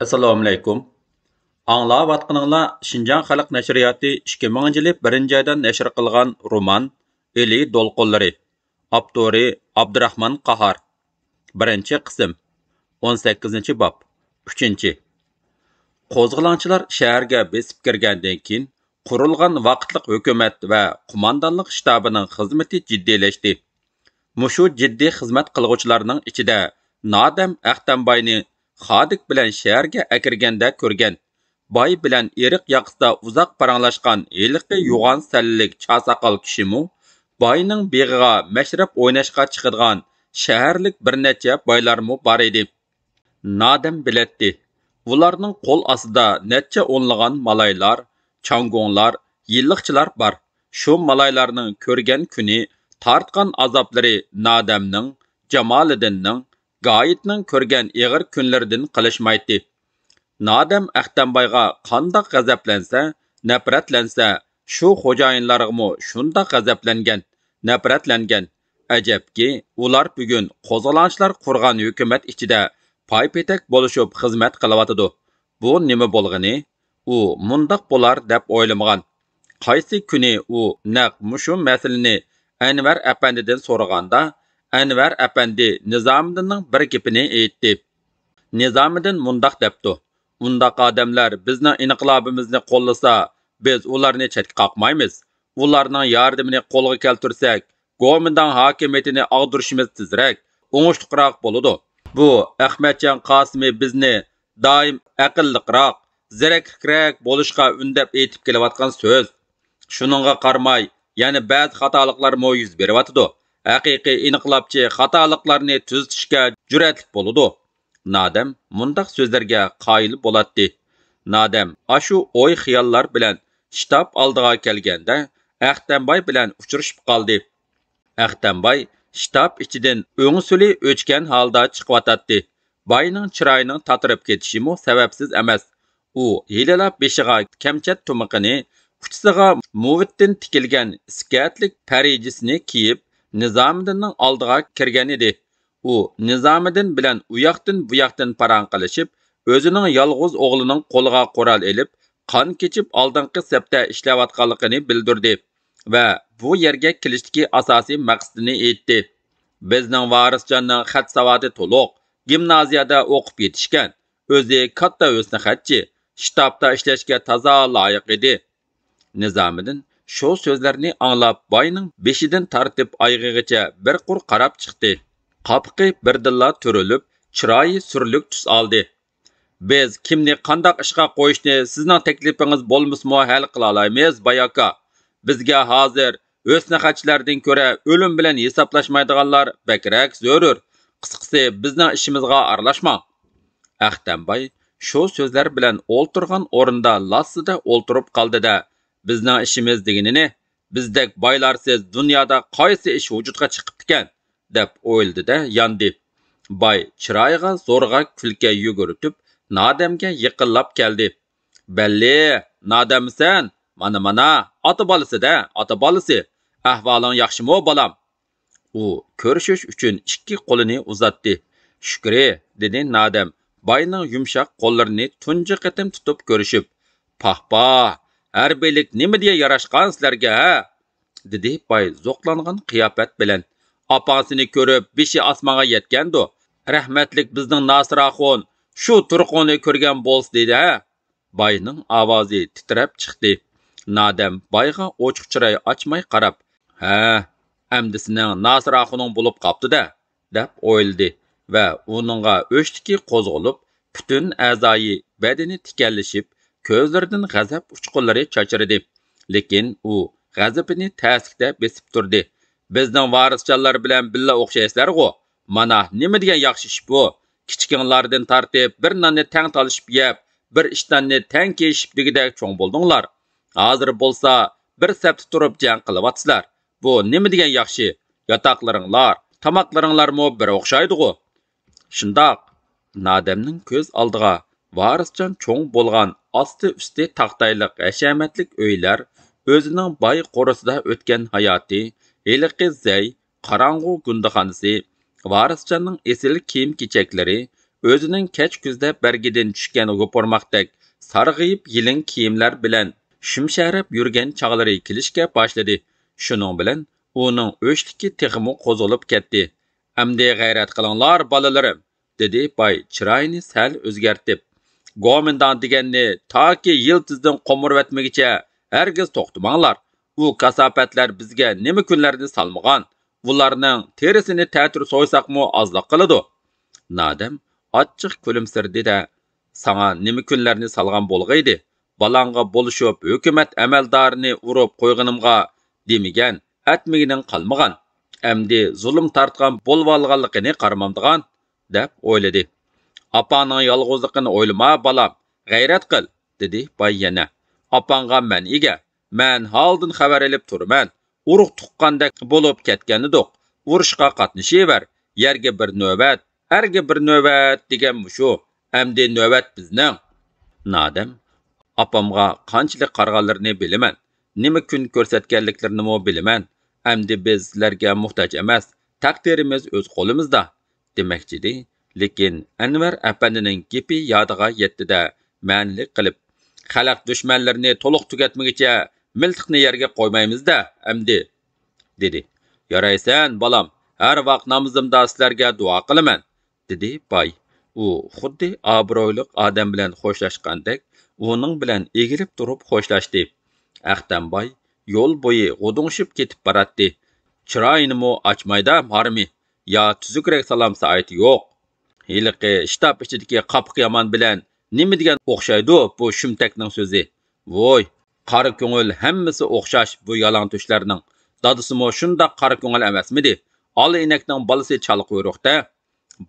Assalomu alaykum. Аңлаватқаныңла Шинжаң Халық Нәшрияты 2000 жылы 1 айдан нәшр қылған роман Eli Dolqunları. Авторы Абдурахман Qahar. 1 qism. 18 bab. 3. Qo'zg'olonchilar shaharga besib kirgandan keyin qurilgan vaqtliq hukumat va qo'mondonlik shtabining xizmati jiddiylashdi. Mushu jiddiy xizmat qilg'uvchilarning ichida Nadam Ahtambayni Xodik bilan shaharga akirganda ko'rgan. Boy bilan eriq yaqisida uzoq paranglashgan heliqi yo'g'on sallilik chasaqal kishimu boyning beg'iga mashrab o'ynashga chiqadigan shaharlik bir necha boylarmu bor edi. Nadam biletdi. Ularning qo'l ostida necha o'nlagan malaylar, changonglar, yilliqchilar bor. Shu malaylarning ko'rgan kuni tartgan azoblari Nadamning, Jamoliddinning, Gayitning ko'rgan ig'ir kunlaridan qilishmaydi. Nadam Ahtambayga qandoq g'azablansa, nafratlansa, shu xo'jayinlarg'imi shundoq g'azablangan, nafratlangan. Ajabki, ular bugun qo'zg'olonchilar qurgan hukumat ichida paypetak bo'lishib xizmat qilyotidi. Bu nima bo'lg'ini? U mundoq bo'lar deb o'ylamagan. Qaysi kuni u naq mushu masalani Anvar apandidan so'raganda, Anvar apandi Nizomiddinning bir gapini aytdi. Nizomiddin mundoq debdi: "Undaq odamlar bizning inqilobimizni qo'llasa, biz ularni chetga qoqmaymiz. Ularning yordamini qo'lga keltirsak, Go'mindan hokimiyatini og'dirishimiz tezroq, o'ngishliroq bo'ladi. Bu Ahmadjon Qosimi bizni doim aqlliroq, zirakliroq bo'lishga undab aytib kelayotgan so'z. Shuningga qaramay, yana ba'zi xatoliklar mo yuz beryotidi. Haqiqiy inqilobchi xatoliklarni tuzatishga jur'atli bo'ladi." Nadam mundaq so'zlarga qoyil bo'ladi. Nadam ashu o'y xiyollar bilan shtab oldiga kelganda Ahtamboy bilan uchrashib qoldi. Ahtamboy shtab ichidan o'ngsuli o'chgan holda chiqyotdi. Boyning chiroyining tatirib ketishimi sababsiz emas. U hilala beshiga kamchat tumiqini, uchisiga muvittin tikilgan iskatlik parijisini kiyib Nizomiddinning oldiga kirgan edi. U Nizomiddin bilan u yoqdan bu yoqdan parang qilishib, o'zining yolg'iz o'g'lining qo'liga qo'ral elib, qon kechib oldingi sapda ishlayotganligini bildirdi va bu yerga kelishdagi asosiy maqsadini aytdi. Bizning Varisjonning xat savodi to'liq, gimnaziyada o'qib yetishgan, o'zi katta o'sni xatchi, shtabda ishlashga toza loyiq edi. Nizomiddin shu so'zlarni anglab, boyning beshidan tortib oyog'igacha bir qur qarab chiqdi. Qapqi birdilla turilib, chiroyi surlik tus oldi. Biz kimni qandoq ishga qo'yishni sizning taklifingiz bo'lmasmi hal qila olamiz, bayaka. Bizga hozir o'snaxatchilardan ko'ra o'lim bilan hisoblashmaydiganlar bakrak zo'rur. Qisqasi bizning ishimizga aralashmang. Ahtamboy shu so'zlar bilan o'ltirgan o'rinda lassida o'ltirib qoldi-da, bizning ishimiz deganini, bizdek boylarsiz dunyoda qaysi ish vujudga chiqib ekan deb o'yladi-da, yandi. Boy chiroyiga zo'rg'a kulka yugurtib, Nadamga yaqinlab keldi. "Belli, Nadamsan? Mana, ota bolasi-da, ota bolasi. Ahvoling yaxshimi, bolam?" U ko'rishish uchun ikki qo'lini uzatdi. "Shukri", dedi Nadam, boyning yumshoq qo'llarini tunji qatim tutib ko'rishib. "Pahpa, harbiylik nima deya yarashgan sizlarga, ha?" dedi boy zo'qlangan qiyofat bilan. "Opasini ko'rib, beshi osmonga yetgandi. Rahmatlik bizning Nasiraxon shu turqoni ko'rgan bo'lsa dedi, ha?" Boyning ovozi titrab chiqdi. Nadam boyga ochiq chiroy ochmay qarab, "Ha, amdisining Nasiraxoning bo'lib qopti-da", deb o'yladi va uningga o'shtiki qo'zg'olib, butun a'zoyi badani tikallashib, ko'zlaridan g'azab uchqunlari chochirdi. Lekin u g'azabini tasdiqda besib turdi. "Bizning varisjonlar bilan billa o'xshaysizlar-ku. Mana nima degan yaxshi ish bu. Kichkinlardan tortib bir nonni tang talishib yeb, bir ishtanni tang kiyishib degidek cho'ng bo'ldinglar. Hozir bo'lsa bir sapda turib jang qilyapsizlar. Bu nima degan yaxshi. Yotoqlaringlar, tomoqlaringlarmi bir o'xshaydi-ku." Shundoq, Nadamning ko'z oldiga varisjon cho'ng bo'lgan osti-usti taqtayliq hashamatlik uylar, o'zining boy qo'risida o'tgan hayoti, heliqi zay, qorong'u gundaxonasi, varisjonning esil kiyim-kechaklari, o'zining kech kuzda bergidan tushgan g'o'pormoqdek sarg'ayib yilin kiyimlar bilan shumsharab yurgan chog'lari kelishga boshladi. Shuning bilan uning o'shligi texmi qo'zg'alib ketdi. Amdi g'ayrat qilinglar bolalarim, dedi boy chiroyini sal o'zgartib. Gomindan deganni toki yiltizdan qo'mirvatmagicha hargiz to'xtamanglar. U kasofatlar bizga nima kunlarni salmagan. Ularning terisini ta'tir so'ysaqmi ozliq qiladi. Nadam ochiq kulimsirdi-da, sana nima kunlarni salgan bo'lg'aydi. Balanga bo'lishib hukumat amaldorini urib qo'yganimga demigan, atmigining qalmagan. Amdi zulm tartgan bo'lvolganligini qaramamdigan deb o'yladi. Apaning yolg'izligini o'ylama balam, g'ayrat qil, dedi boy yana. Apanga men ega, men holdan xabar olib turman. Urug' tuqqandek bo'lib ketganidiq. Urushqa qatnashaver. Yerga bir navbat, erga bir navbat degan shu. Amdi navbat bizning. Nadam apamga qanchalik qarg'anlarini bilaman. Nima kun ko'rsatganliklarini mo bilaman. Amdi bizlarga muhtoj emas. Taqdirimiz o'z qo'limizda demoqchidi. Lekin Anvar apandining gapi yodiga yetdi-da, ma'nilik qilib, xalq dushmanlarini to'liq tugatmaguncha miltiqni yerga qo'ymaymiz-da, amdi, dedi. Yaraysan, bolam, har vaqt namozimda sizlarga duo qilaman, dedi boy. U xuddi obro'li odam bilan xo'shlashgandek, uning bilan egilib turib xo'shlashdi. Aqtamboy yo'l bo'yi g'udung'ishib ketib boradi. Chiroyini mo ochmayda marmi, yo tuzukrak salom saati yo'q. Hiliqi shtab ichidagi qapiq yomon bilan nima degan o'xshaydi bu shumtakning so'zi. Voy, qari ko'ngil hammasi o'xshash bu yalang tushlarning. Dadisimi shundoq qari ko'ngil emasmidi? Ola inakning bolasi chaliq quyruqda.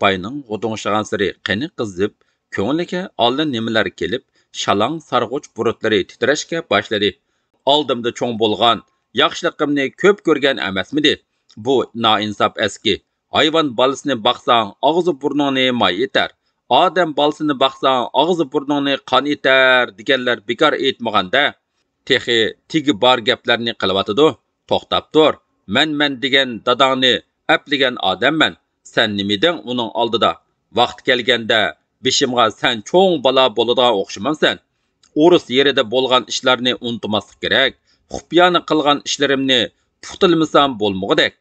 Bayning g'udung'ishigan siri qani qizib, ko'ngliga oldin nimalar kelib, shalang sarg'uch burutlari titrashga boshladi. Oldimda cho'ng bo'lgan, yaxshiligimni ko'p ko'rgan emasmidi? Bu noinsof eski. Hayvan balasini baqsang, og'zi burningni may etar. Odam balasini baqsang, og'zi burningni qon etar deganlar bekor aytmaganda. Texi tigi bor gaplarni qilyotidi. To'xtab tur. Men degan dadangni apligan odamman. Sen nimiding uning oldida? Vaqt kelganda beshimga sen cho'ng bala bo'ladigan o'xshamamsan. Urus yerida bo'lgan ishlarni unutmaslik kerak. Xufyani qilgan ishlarimni puxtilmasam bo'lmog'idek.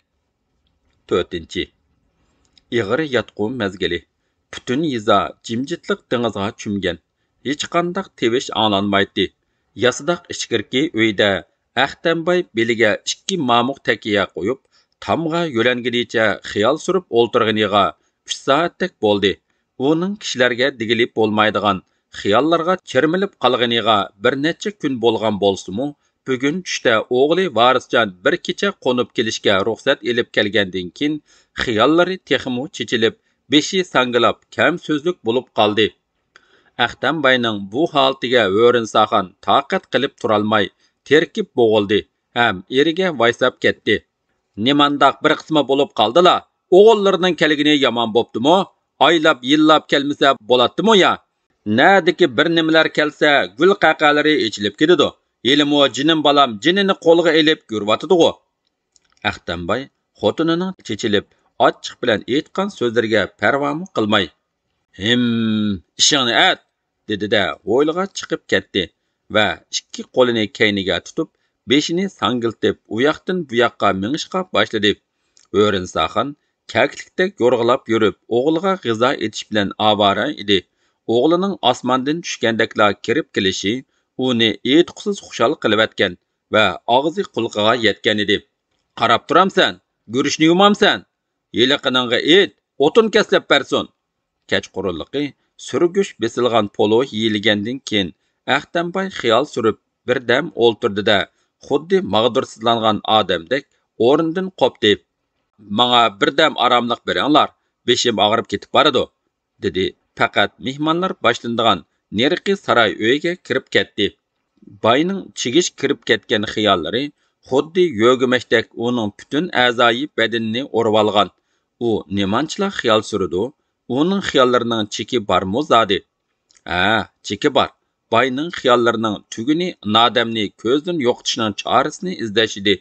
4. Ig'ir yatqum mezgili. Bütün yiza jimjitlik dengizga cho'mgan. Hech qanday tevish anglanmaydi. Yasidaq ichkirki uyda Aqtamboy beliga 2 mamuq takiya qo'yib, tamga yo'langinicha xiyol surib o'ltirganiga 3 soatdek bo'ldi. Uning kishilarga digilib bo'lmaydigan xiyollarga chirmilib qolganiga bir necha kun bo'lgan bo'lsa-mu, bugun tushda o'g'li Varisjon bir kecha qo'nib kelishga ruxsat elib kelgandan keyin xiyollari texmu chechilib, beshi sangilab, kam so'zlik bo'lib qoldi. Aqtamboyning bu holatiga O'rinsaxon taqat qilib turolmay, terkib bo'g'ildi, ham eriga vaysab ketdi. Nimandaq bir qismi bo'lib qoldi-la? O'g'illarining kelgini yomon bo'ptimi? Oylab, yillab kelmasa bo'ladimi ya? Nadiki bir nimalar kelsa, gul qaqalari ichilib ketadi. Elimo jinim balam jinini qo'lga elib yurvatidi-ku. Aqtamboy xotinining chechilib, ochiq bilan aytgan so'zlariga parvomu qilmay, ishingni at, dedi-da, o'yliga chiqib ketdi va 2 qo'lini kayniga tutib, beshini sangiltib, u yoqdan bu yoqqa mingishqa boshladi. O'rinsaxon kaklikdek yo'rg'ilab yurib, o'g'liga g'izo etish bilan avara edi. O'g'lining osmondan tushgandekla kirib kelishi uni etqusiz xushal qilib va og'zi qulqiga yetgan edi. Qarab turamsan, go'rishni yumamsan. Yeliqiningga et, o'tin kaslab bersin. Kechqurunliqi surgush besilgan polo yeyilgandan keyin Aqtamboy xiyol surib birdam o'ltirdi-da, xuddi mag'dursizlangan odamdek o'rnidan qopdi. Menga birdam aromlik beringlar, beshim og'rib ketib boradi, dedi. Faqat mehmonlar boshlanadigan neriqi saroy uyiga kirib ketdi. Bayning chigish kirib ketgan xiyollari xuddi yo'g'imashdak uning butun a'zoyi badanini o'rib olgan. U nemanchilar xiyol surdi? Uning xiyollarining cheki bormi zodi? Cheki bor. Bayning xiyollarining tuguni nodamni ko'zdan yo'qotishning chorasini izlash edi.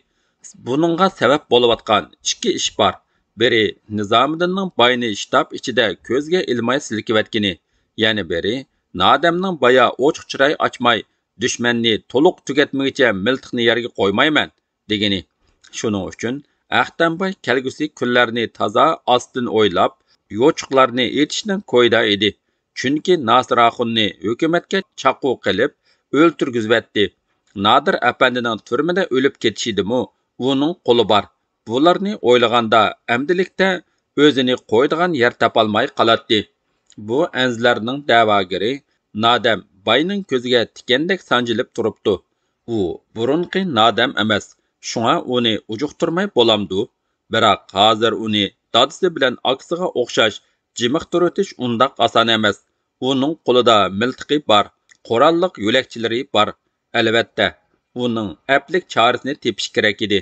Buningga sabab bo'layotgan 2 ish bor. biri Nizomiddinning boyni shtab ichida ko'zga ilmay silkivatgini, yana biri Nadamning baya ochiq chiroy ochmay, dushmanni to'liq tugatmaguncha miltiqni yerga qo'ymayman degani. Shuning uchun Ahtamboy kelgusi kunlarni toza ostdan o'ylab, yo'chuqlarni etishning ko'yda edi. Chunki Nasir Axunni hukumatga chaqu qilib o'ltirgizvatdi. Nadir apandining turmada o'lib ketishidimi, uning qo'li bor. Bularni o'ylaganda amdilikda o'zini qo'ydigan yer topolmay qolatdi. Bu anzlarning da'vogiri Nadam bayning ko'ziga tikandek sanjilib turibdi. U burunqi Nadam emas. Shunga uni ujuqtirmay bo'lamdi. Biroq hozir uni dadisi bilan aksiga o'xshash jimiq turitish undaq oson emas. Uning qo'lida miltiqi bor, qurolliq yo'lakchilari bor. Albatta, uning aplik chorasini tepish kerak edi.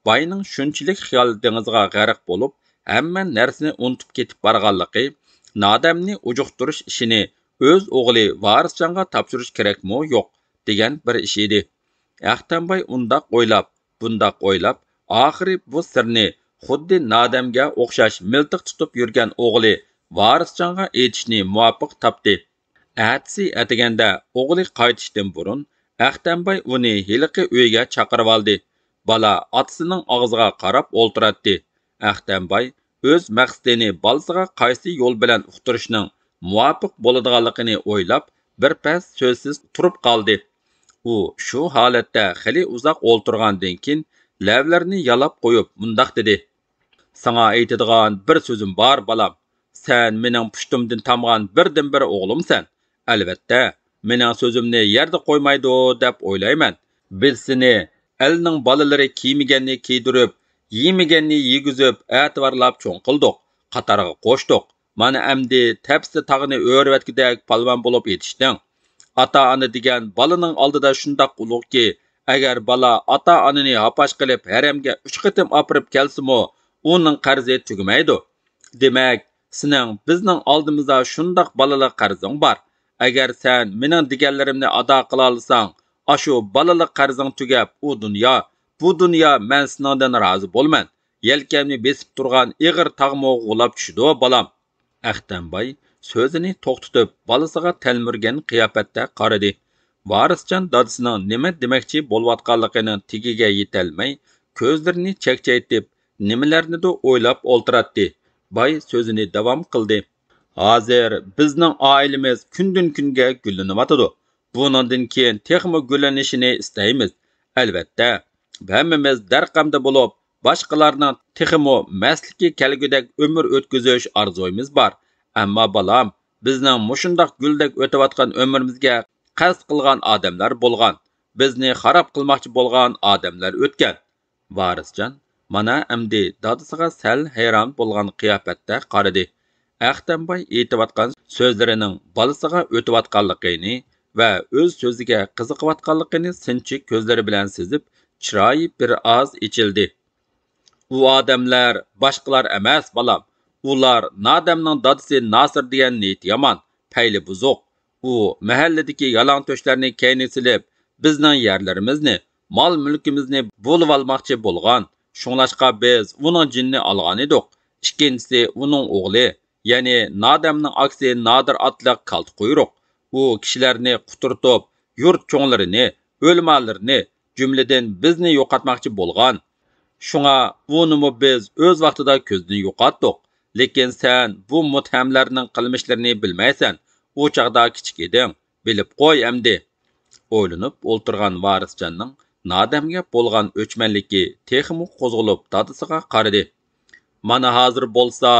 Bayning shunchalik xiyol dengiziga g'arq bo'lib, hamma narsani unutib ketib borganligi Nadamni ujuqtirish ishini o'z o'g'li Varisjonga topshirish kerakmi yo'q degan bir ish edi. Ahtamboy undaq o'ylab, bundaq o'ylab, oxiri bu sirni xuddi Nadamga o'xshash miltiq tutib yurgan o'g'li Varisjonga aytishni muvaffaq topdi. Atsi atiganda o'g'li qaytishdan burun Ahtamboy uni hiliqi uyga chaqirib oldi. Bala otasining og'ziga qarab o'ltiratdi. Ahtamboy o'z maqsadini balasiga qaysi yo'l bilan uqtirishning muvaffaq bo'ladiganligini o'ylab, bir pas so'zsiz turib qoldi. U shu holatda xili uzoq o'ltirgandan keyin lavlarini yalab qo'yib mundaq dedi: "Sana aytadigan bir so'zim bor, balam. Sen mening pushtimdan tamgan birdan-bir o'g'limsan. Albatta, mening so'zimni yerda qo'ymaydi deb o'ylayman. Biz seni elning bolalari kiymaganni kiydirib, yemaganni yegizib, e'tiborlab cho'ng qildik, qatoriga qo'shdik. Mana endi tepsi tag'ini o'rvatgidek palvon bo'lib yetishding. Ata-ona degan balaning oldida shundoq ulug'ki, agar bala ata-onani hapash qilib haramga 3 qatim opirib kelsimi, uning qarzi tugamaydi. Demak, sening bizning oldimizda shundoq balalar qarzing bor. Agar sen mening deganlarimni ado qila olsang, ashu balalik qarzing tugab, bu dunyo men seningdan rozi bo'lman. Yelkamni besib turgan ig'ir tag'mo g'ulab tushdi, balam. Ahtamboy so'zini to'xtatib, balasiga talmurgan qiyofatda qaradi. Varisjon dadasining nima demoqchi bo'layotganligini tigiga yetolmay, ko'zlarini chekchaytib, nimalarnidir o'ylab o'ltiratdi. Boy so'zini davom qildi. Hozir bizning oilamiz kundan kunga gullanyotdi. Bundan keyin texmo gullanishini istaymiz. Albatta, hammamiz darqamda bo'lib, boshqalarning texmo masligi kelgudek umr o'tkazish orzuyimiz bor. Ammo balam, bizning mushundoq guldek o'tayotgan umrimizga qasd qilgan odamlar bo'lgan. Bizni xarob qilmoqchi bo'lgan odamlar o'tgan. Varisjon mana endi dadasiga sal hayron bo'lgan qiyofatda qaradi. Ahtamboy aytayotgan so'zlarining balasiga o'tayotganligini va o'z so'ziga qiziqayotganligini sinchi ko'zlari bilan sezib, chiroyi bir oz ichildi. U odamlar boshqalar emas, balam. Ular Nadamning dadasi Nasir degan niyat yomon, payli buzuq. U mahalladagi yalangtoshlarni kayni silib, bizning yerlarimizni, mol-mulkimizni bo'lib olmoqchi bo'lgan. Shunglashqa biz uning jinni olgan edik. Ikkinchisi uning o'g'li, ya'ni Nadamning aksi Nadir otliq kalt quyruq. U kishilarni quturtib, yurt cho'nglarini, o'lmalarni, jumladan bizni yo'qotmoqchi bo'lgan. Shunga unimi biz o'z vaqtida ko'zdan yo'qotdik. Lekin sen bu muthamlarning qilmishlarini bilmaysan. U chaqda kichik eding. Bilib qo'y endi. O'ylanib o'ltirgan Varisjonning Nadamga bo'lgan o'chmanligi texmi qo'zg'alib dadasiga qaradi. Mana hozir bo'lsa,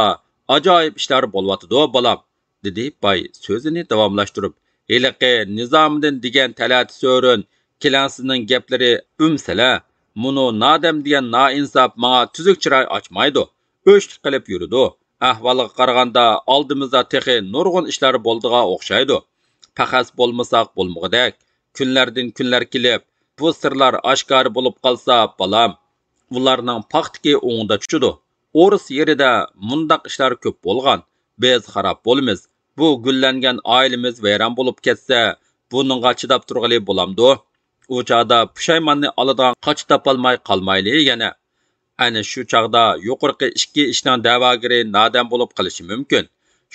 ajoyib ishlar bo'lyotdi, balam, dedi Boy so'zini davomlashtirib. Heliqi Nizomiddin degan talati so'rin, kelansining gaplari umsala. Munu Nadam degan noinsof menga tuzuk chiroy ochmaydi. O'shlik qilib yuridi. Ahvolga qaraganda oldimizda texi nurg'un ishlar bo'ldiga o'xshaydi. Faqat bo'lmasak bo'lmoqdak. Kunlardan kunlar kelib, bu sirlar oshkor bo'lib qolsa, balam, ularning paxtiki o'ngda tushidi. O'ris yerida mundaq ishlar ko'p bo'lgan. Biz xarob bo'lamiz. Bu gullangan oilamiz vayron bo'lib ketsa, buningga chidab turg'ali bo'lamdi. U chaqda pushaymonni oladigan qoch topolmay qolmayli yana. Ana shu chaqda yuqorqi ikki ishning da'vogiri nodam bo'lib qolishi mumkin.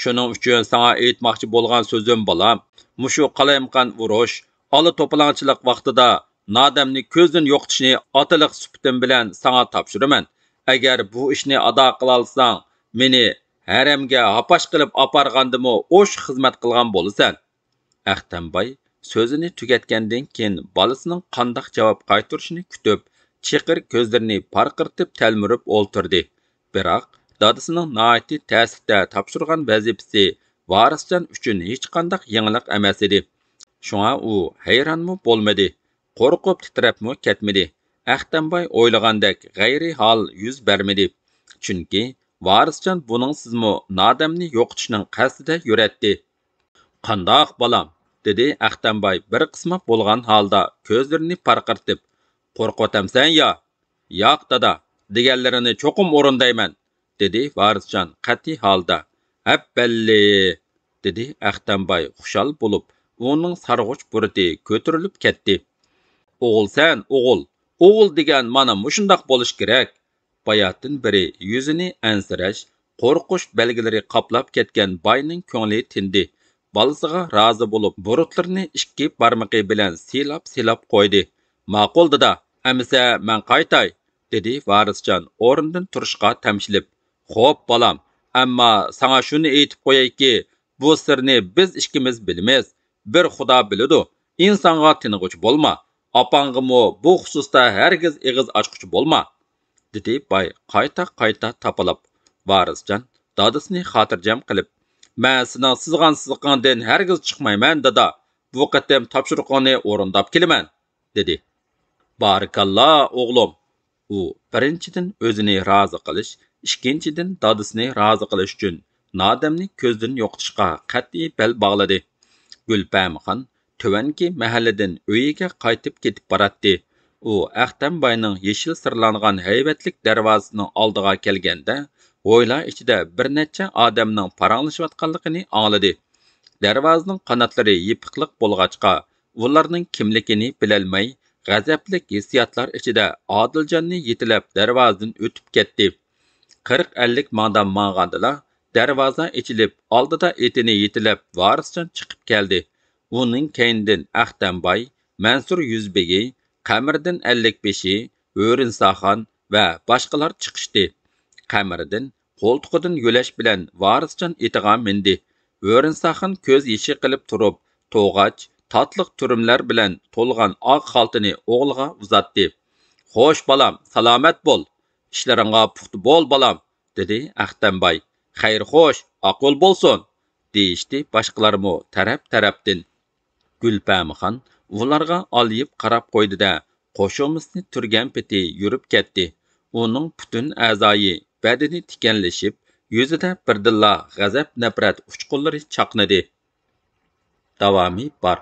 Shuning uchun sana aytmoqchi bo'lgan so'zim bolam, mushu qalayimqan urush, ola to'polonchilik vaqtida nodamni ko'zdan yo'qotishni otiliq supatim bilan sana topshiraman. Agar bu ishni ado qila olsang, meni haramga hapash qilib apargandimi o'sh xizmat qilgan bo'lasan. Aqtamboy so'zini tugatgandan keyin bolasining qandoq javob qaytarishini kutib, chiqir ko'zlarini parqirtib talmurib o'ltirdi. Biroq dadasining noiti ta'sirda topshirgan vazifasi varisjon uchun hech qanday yangilik emas edi. Shunga u hayronmi bo'lmadi, qo'rqib titrabmi ketmadi. Aqtamboy o'ylagandek g'ayri hol yuz bermadi. Chunki varisjon buning sizmi nodamni yo'qotishning qasdida yuratdi. Qandoq bolam, dedi Aqtamboy bir qismi bo'lgan holda ko'zlarini parqirtib. Qo'rqotamsan ya? Yo'q dada, deganlarini cho'qim o'rindayman, dedi varisjon qat'iy holda. Habballi, dedi Aqtamboy xushal bo'lib, uning sarg'uch buriti ko'tarilib ketdi. O'g'ilsan, o'g'il. O'g'il degan mana mushundoq bo'lish kerak. Bayatdan biri yuzini ansirash, qo'rqish belgilari qoplab ketgan boyning ko'ngli tindi. Balasiga rozi bo'lib, burutlarni ikki barmoqi bilan silab qo'ydi. Ma'qul dada, amisa men qaytay, dedi varisjon o'rnidan turishga tamshilib. Xo'p bolam, ammo sana shuni aytib qo'yayki, bu sirni biz ikkimiz bilamiz. Bir Xudo biladi. İnsonga tinig'uchi bo'lma. Apang'imi bu xususda hargiz ig'iz ochquchi bo'lma, dedi boy qayta tapalab. Varisjon dadasini xotirjam qilib, "Men sizning sizg'an-sizqandan hargiz chiqmayman, dada. Bu qatam topshiriqni o'rindab kelaman", dedi. Barakallah o'g'lim. U birinchidan o'zini rozi qilish, ikkinchidan dadasini rozi qilish uchun nodamni ko'zdan yo'qotishga qat'iy bel bog'ladi. Gulpamxon tuvanki mahalladan uyiga qaytib ketib boradi. U Aqtamboyning yeshil sirlangan haybatlik darvozasining oldiga kelganda, o'ylar ichida bir necha odamning paranglashayotganligini angladi. Darvozaning qanotlari yipiqliq bo'lg'achqa, ularning kimligini bilolmay, g'azablik hissiyotlar ichida Odiljonning yetilab darvozadan o'tib ketdi. 40-50 mangdan mang'andilar, darvoza ichilib, oldida etini yetilab varisjon chiqib keldi. Uning keynidan Aqtamboy, Mansur Yuzbegi, Qamirdan 55, O'rinsaxon va boshqalar chiqishdi. Qamirdan qo'ltiqidan yo'lash bilan varisjon etiga mindi. O'rinsaxon ko'z yeshi qilib turib, to'g'ach, tatliq turumlar bilan to'lgan oq xaltini o'g'liga uzatdi. "Xo'sh bolam, salomat bo'l. Ishlaringga puxta bo'l bolam", dedi Aqtamboy. "Xayr xo'sh, aql bo'lsin", deyishdi boshqalarmo taraf-tarafdan. Gulpamxon ularga oliyib qarab qo'ydi-da, qo'shomisni turgan peti yurib ketdi. Uning butun a'zoyi badani tikanlashib, yuzida birdilla g'azab nafrat uchqunlari chaqnadi. Davomi bor.